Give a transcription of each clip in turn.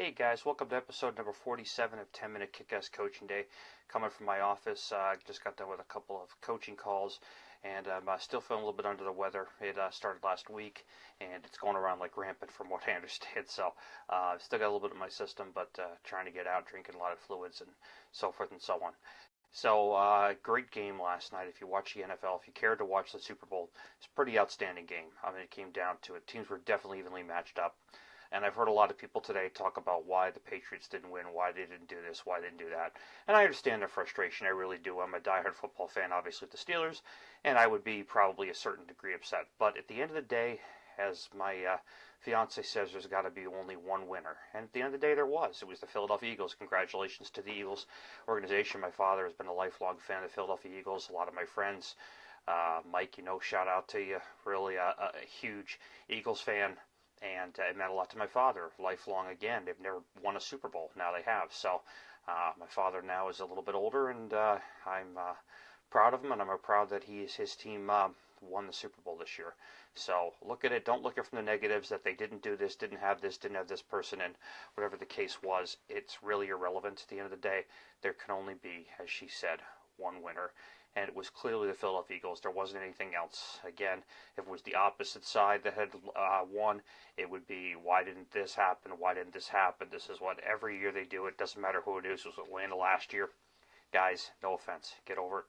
Hey guys, welcome to episode number 47 of 10 Minute Kick-Ass Coaching Day. Coming from my office, I just got done with a couple of coaching calls, and I'm still feeling a little bit under the weather. It started last week, and it's going around like rampant from what I understand. So I've still got a little bit in my system, but trying to get out, drinking a lot of fluids, and so forth and so on. So, great game last night. If you watch the NFL, if you cared to watch the Super Bowl, it's a pretty outstanding game. I mean, it came down to it. Teams were definitely evenly matched up. And I've heard a lot of people today talk about why the Patriots didn't win, why they didn't do this, why they didn't do that. And I understand their frustration. I really do. I'm a diehard football fan, obviously, with the Steelers, and I would be probably a certain degree upset. But at the end of the day, as my fiance says, there's got to be only one winner. And at the end of the day, there was. It was the Philadelphia Eagles. Congratulations to the Eagles organization. My father has been a lifelong fan of the Philadelphia Eagles. A lot of my friends, Mike, shout out to you. Really a huge Eagles fan. And it meant a lot to my father, lifelong again. They've never won a Super Bowl. Now they have. So my father now is a little bit older, and I'm proud of him, and I'm proud that his team won the Super Bowl this year. So look at it. Don't look at it from the negatives that they didn't do this, didn't have this person, and whatever the case was. It's really irrelevant. At the end of the day, there can only be, as she said, one winner. And it was clearly the Philadelphia Eagles. There wasn't anything else. Again, if it was the opposite side that had won, it would be, why didn't this happen? Why didn't this happen? This is what every year they do. It doesn't matter who it is. It was Atlanta last year. Guys, no offense. Get over it.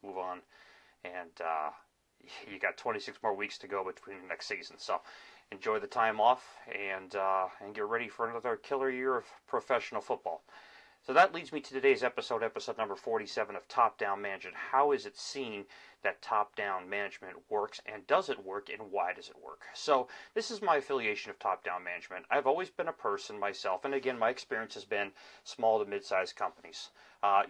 Move on. And you got 26 more weeks to go between the next season. So enjoy the time off and get ready for another killer year of professional football. So that leads me to today's episode number 47 of Top-Down Management. How is it seen that top-down management works, and does it work, and why does it work? So this is my affiliation of top-down management. I've always been a person myself, and again, my experience has been small to mid-sized companies. A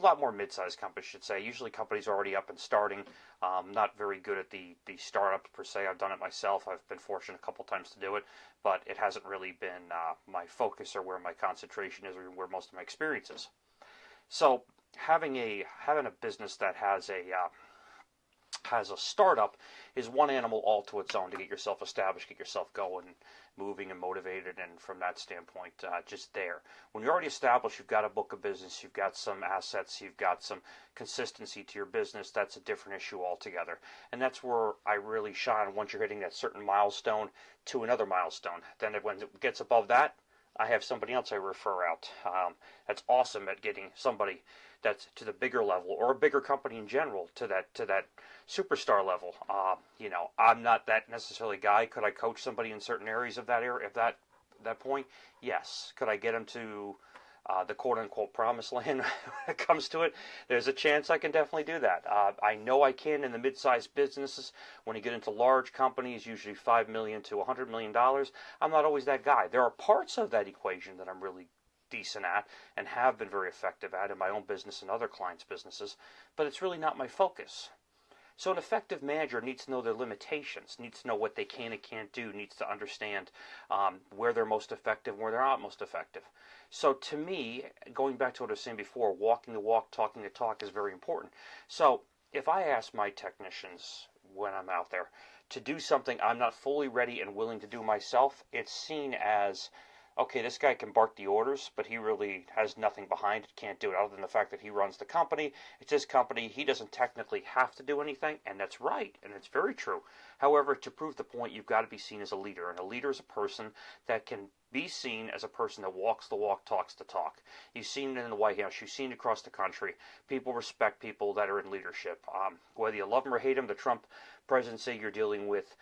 lot more mid-sized companies, I should say. Usually companies are already up and starting. Not very good at the startup per se. I've done it myself. I've been fortunate a couple times to do it, but it hasn't really been my focus or where my concentration is or where most of my experience is. So having a business that has a startup is one animal all to its own to get yourself established, get yourself going, moving and motivated, and from that standpoint, just there. When you're already established, you've got a book of business, you've got some assets, you've got some consistency to your business. That's a different issue altogether. And that's where I really shine once you're hitting that certain milestone to another milestone. Then when it gets above that, I have somebody else I refer out. That's awesome at getting somebody that's to the bigger level, or a bigger company in general, to that superstar level. I'm not that necessarily guy. Could I coach somebody in certain areas of that area, that point? Yes. Could I get them to the quote-unquote promised land when it comes to it? There's a chance I can definitely do that. I know I can in the mid-sized businesses. When you get into large companies, usually $5 million to $100 million, I'm not always that guy. There are parts of that equation that I'm really decent at and have been very effective at in my own business and other clients' businesses, but it's really not my focus. So an effective manager needs to know their limitations, needs to know what they can and can't do, needs to understand where they're most effective and where they're not most effective. So to me, going back to what I was saying before, walking the walk, talking the talk is very important. So if I ask my technicians when I'm out there to do something I'm not fully ready and willing to do myself, it's seen as, okay, this guy can bark the orders, but he really has nothing behind it, can't do it, other than the fact that he runs the company. It's his company. He doesn't technically have to do anything, and that's right, and it's very true. However, to prove the point, you've got to be seen as a leader, and a leader is a person that can be seen as a person that walks the walk, talks the talk. You've seen it in the White House. You've seen it across the country. People respect people that are in leadership. Whether you love them or hate them, the Trump presidency you're dealing with,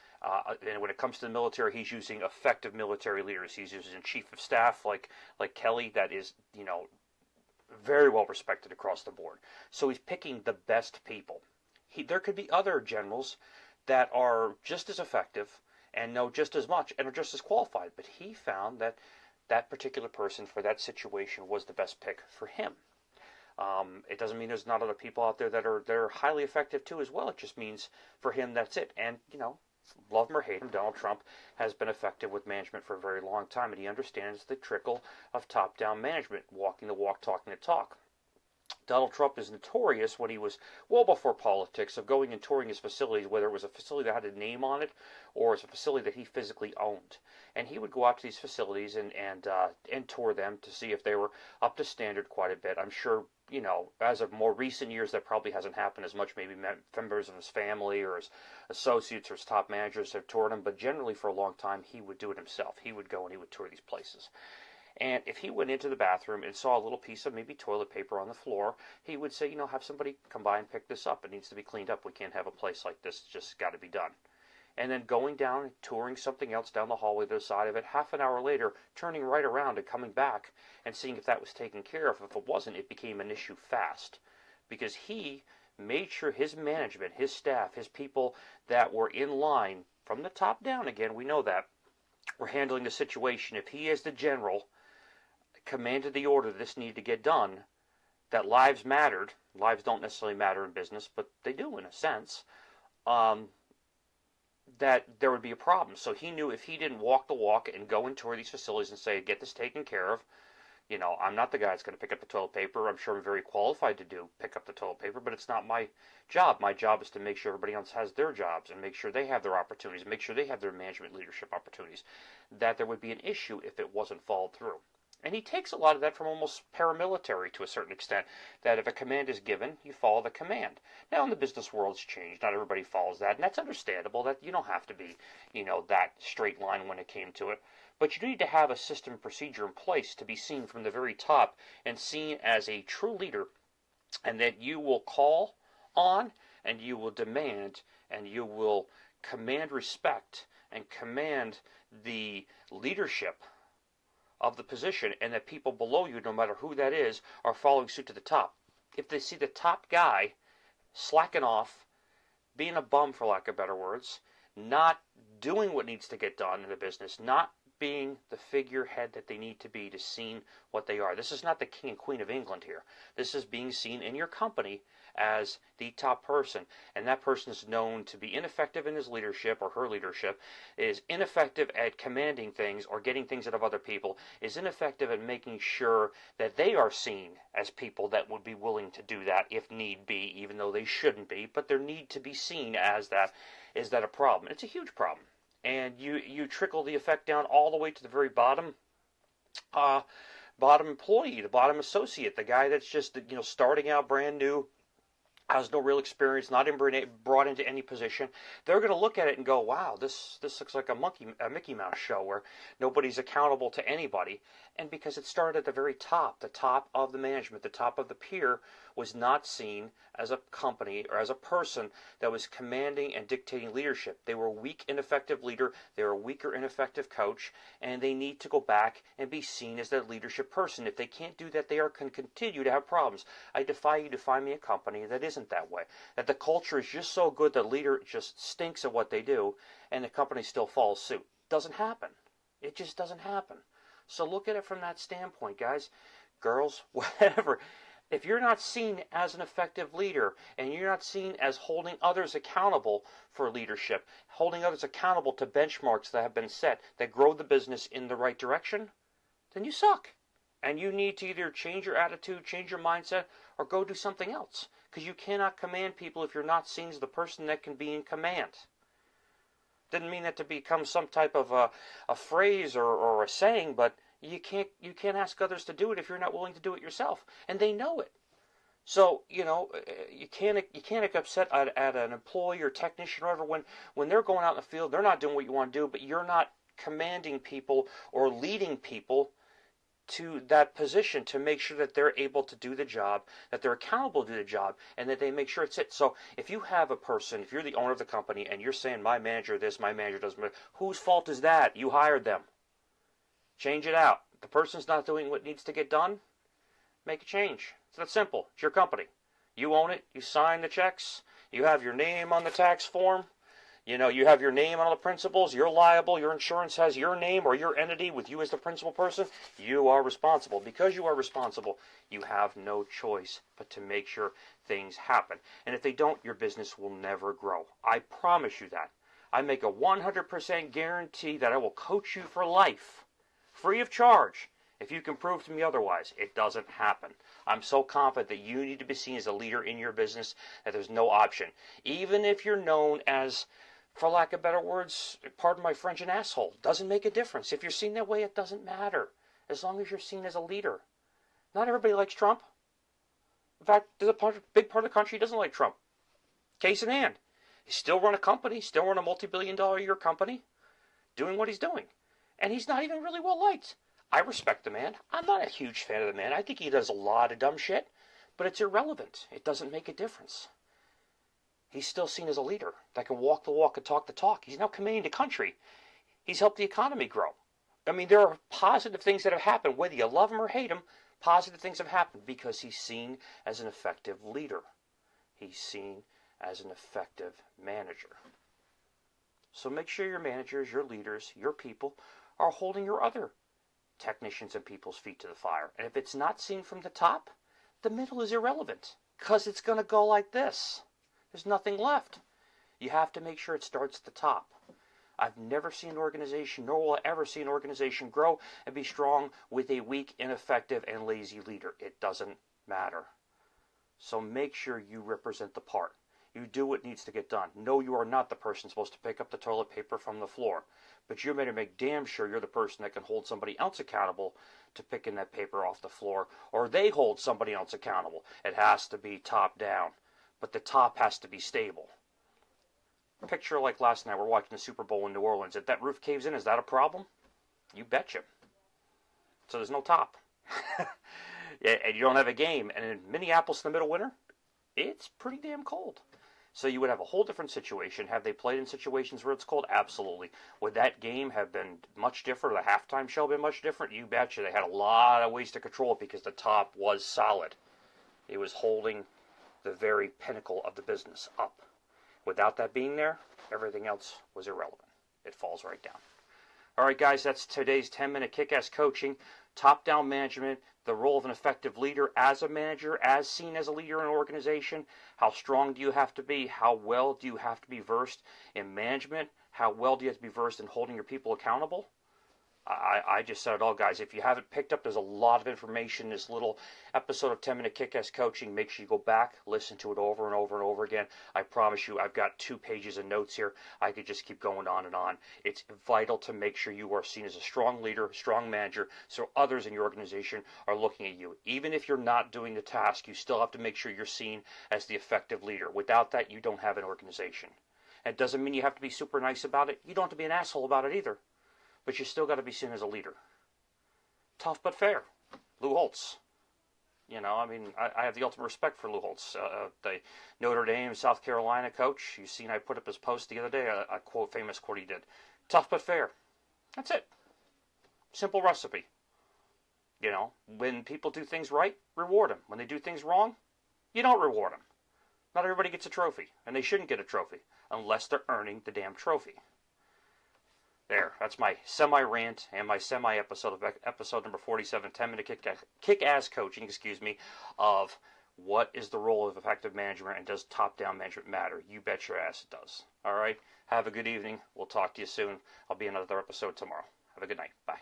and when it comes to the military, he's using effective military leaders. He's using chief of staff like Kelly, that is, very well respected across the board. So he's picking the best people. There could be other generals that are just as effective and know just as much and are just as qualified, but he found that that particular person for that situation was the best pick for him. It doesn't mean there's not other people out there that are highly effective too as well. It just means for him that's it. And love him or hate him, Donald Trump has been effective with management for a very long time, and he understands the trickle of top-down management, walking the walk, talking the talk. Donald Trump is notorious when he was well before politics of going and touring his facilities, whether it was a facility that had a name on it or it was a facility that he physically owned. And he would go out to these facilities and tour them to see if they were up to standard quite a bit. I'm sure, you know, as of more recent years, that probably hasn't happened as much. Maybe members of his family or his associates or his top managers have toured him, but generally for a long time he would do it himself. He would go and he would tour these places. And if he went into the bathroom and saw a little piece of maybe toilet paper on the floor, he would say, you know, have somebody come by and pick this up. It needs to be cleaned up. We can't have a place like this. It's just got to be done. And then going down and touring something else down the hallway, the other side of it, half an hour later, turning right around and coming back and seeing if that was taken care of. If it wasn't, it became an issue fast. Because he made sure his management, his staff, his people that were in line, from the top down again, we know that, were handling the situation. If he, as the general, commanded the order that this needed to get done, that lives mattered. Lives don't necessarily matter in business, but they do in a sense. That there would be a problem. So he knew if he didn't walk the walk and go and tour these facilities and say, get this taken care of, you know, I'm not the guy that's going to pick up the toilet paper. I'm sure I'm very qualified to pick up the toilet paper, but it's not my job. My job is to make sure everybody else has their jobs and make sure they have their opportunities, make sure they have their management leadership opportunities, that there would be an issue if it wasn't followed through. And he takes a lot of that from almost paramilitary to a certain extent, that if a command is given, you follow the command. Now, in the business world, it's changed. Not everybody follows that, and that's understandable. That you don't have to be, you know, that straight line when it came to it. But you need to have a system and procedure in place to be seen from the very top and seen as a true leader, and that you will call on, and you will demand, and you will command respect and command the leadership of the position, and that people below you, no matter who that is, are following suit to the top. If they see the top guy slacking off, being a bum for lack of better words, not doing what needs to get done in the business, not being the figurehead that they need to be to seen what they are. This is not the king and queen of England here. This is being seen in your company as the top person, and that person is known to be ineffective in his leadership or her leadership, is ineffective at commanding things or getting things out of other people, is ineffective at making sure that they are seen as people that would be willing to do that if need be, even though they shouldn't be, but they need to be seen as that. Is that a problem? It's a huge problem. And you trickle the effect down all the way to the very bottom employee, the bottom associate, the guy that's just, you know, starting out brand new, has no real experience, not brought into any position. They're going to look at it and go, wow, this looks like a Mickey Mouse show where nobody's accountable to anybody. And because it started at the very top, the top of the management, the top of the pier, was not seen as a company or as a person that was commanding and dictating leadership. They were a weak, ineffective leader. They were a weaker, ineffective coach, and they need to go back and be seen as that leadership person. If they can't do that, they can continue to have problems. I defy you to find me a company that isn't that way, that the culture is just so good, the leader just stinks at what they do, and the company still follows suit. Doesn't happen. It just doesn't happen. So look at it from that standpoint, guys, girls, whatever. If you're not seen as an effective leader, and you're not seen as holding others accountable for leadership, holding others accountable to benchmarks that have been set that grow the business in the right direction, then you suck. And you need to either change your attitude, change your mindset, or go do something else. Because you cannot command people if you're not seen as the person that can be in command. Didn't mean that to become some type of a phrase or a saying, but you can't ask others to do it if you're not willing to do it yourself, and they know it. So you know you can't get upset at an employee or technician or whatever when they're going out in the field, they're not doing what you want to do, but you're not commanding people or leading people to that position to make sure that they're able to do the job, that they're accountable to do the job, and that they make sure it's it. So if you have a person, if you're the owner of the company, and you're saying, my manager this, my manager doesn't, whose fault is that? You hired them. Change it out. If the person's not doing what needs to get done, make a change. It's that simple. It's your company. You own it. You sign the checks. You have your name on the tax form. You know, you have your name on all the principals. You're liable. Your insurance has your name or your entity with you as the principal person. You are responsible. Because you are responsible, you have no choice but to make sure things happen. And if they don't, your business will never grow. I promise you that. I make a 100% guarantee that I will coach you for life, free of charge. If you can prove to me otherwise, it doesn't happen. I'm so confident that you need to be seen as a leader in your business that there's no option. Even if you're known as, for lack of better words, pardon my French, an asshole. Doesn't make a difference. If you're seen that way, it doesn't matter. As long as you're seen as a leader. Not everybody likes Trump. In fact, there's a big part of the country doesn't like Trump. Case in hand. He's still run a company, still run a multi-billion-dollar-a-year company, doing what he's doing. And he's not even really well liked. I respect the man. I'm not a huge fan of the man. I think he does a lot of dumb shit, but it's irrelevant. It doesn't make a difference. He's still seen as a leader that can walk the walk and talk the talk. He's now commanding the country. He's helped the economy grow. I mean, there are positive things that have happened. Whether you love him or hate him, positive things have happened because he's seen as an effective leader. He's seen as an effective manager. So make sure your managers, your leaders, your people are holding your other technicians and people's feet to the fire. And if it's not seen from the top, the middle is irrelevant because it's going to go like this. There's nothing left. You have to make sure it starts at the top. I've never seen an organization, nor will I ever see an organization grow and be strong with a weak, ineffective, and lazy leader. It doesn't matter. So make sure you represent the part. You do what needs to get done. No, you are not the person supposed to pick up the toilet paper from the floor. But you're going to make damn sure you're the person that can hold somebody else accountable to picking that paper off the floor. Or they hold somebody else accountable. It has to be top down. But the top has to be stable. Picture like last night, we're watching the Super Bowl in New Orleans. If that roof caves in, is that a problem? You betcha. So there's no top. And you don't have a game. And in Minneapolis in the middle of winter, it's pretty damn cold. So you would have a whole different situation. Have they played in situations where it's cold? Absolutely. Would that game have been much different? Or the halftime show been much different? You betcha. They had a lot of ways to control it because the top was solid. It was holding the very pinnacle of the business up. Without that being there, everything else was irrelevant. It falls right down. All right, guys, that's today's 10-minute kick-ass coaching. Top-down management, the role of an effective leader as a manager, as seen as a leader in an organization. How strong do you have to be? How well do you have to be versed in management? How well do you have to be versed in holding your people accountable? I just said it all, guys. If you haven't picked up, there's a lot of information in this little episode of 10-Minute Kick-Ass Coaching. Make sure you go back, listen to it over and over and over again. I promise you, I've got 2 pages of notes here. I could just keep going on and on. It's vital to make sure you are seen as a strong leader, strong manager, so others in your organization are looking at you. Even if you're not doing the task, you still have to make sure you're seen as the effective leader. Without that, you don't have an organization. It doesn't mean you have to be super nice about it. You don't have to be an asshole about it either. But you still got to be seen as a leader. Tough but fair. Lou Holtz. You know, I mean, I have the ultimate respect for Lou Holtz, the Notre Dame, South Carolina coach. You've seen I put up his post the other day, a quote, famous quote he did. Tough but fair. That's it. Simple recipe. You know, when people do things right, reward them. When they do things wrong, you don't reward them. Not everybody gets a trophy, and they shouldn't get a trophy unless they're earning the damn trophy. There, that's my semi-rant and my semi-episode of episode number 47, 10-minute kick-ass coaching, of what is the role of effective management and does top-down management matter? You bet your ass it does. All right, have a good evening. We'll talk to you soon. I'll be in another episode tomorrow. Have a good night. Bye.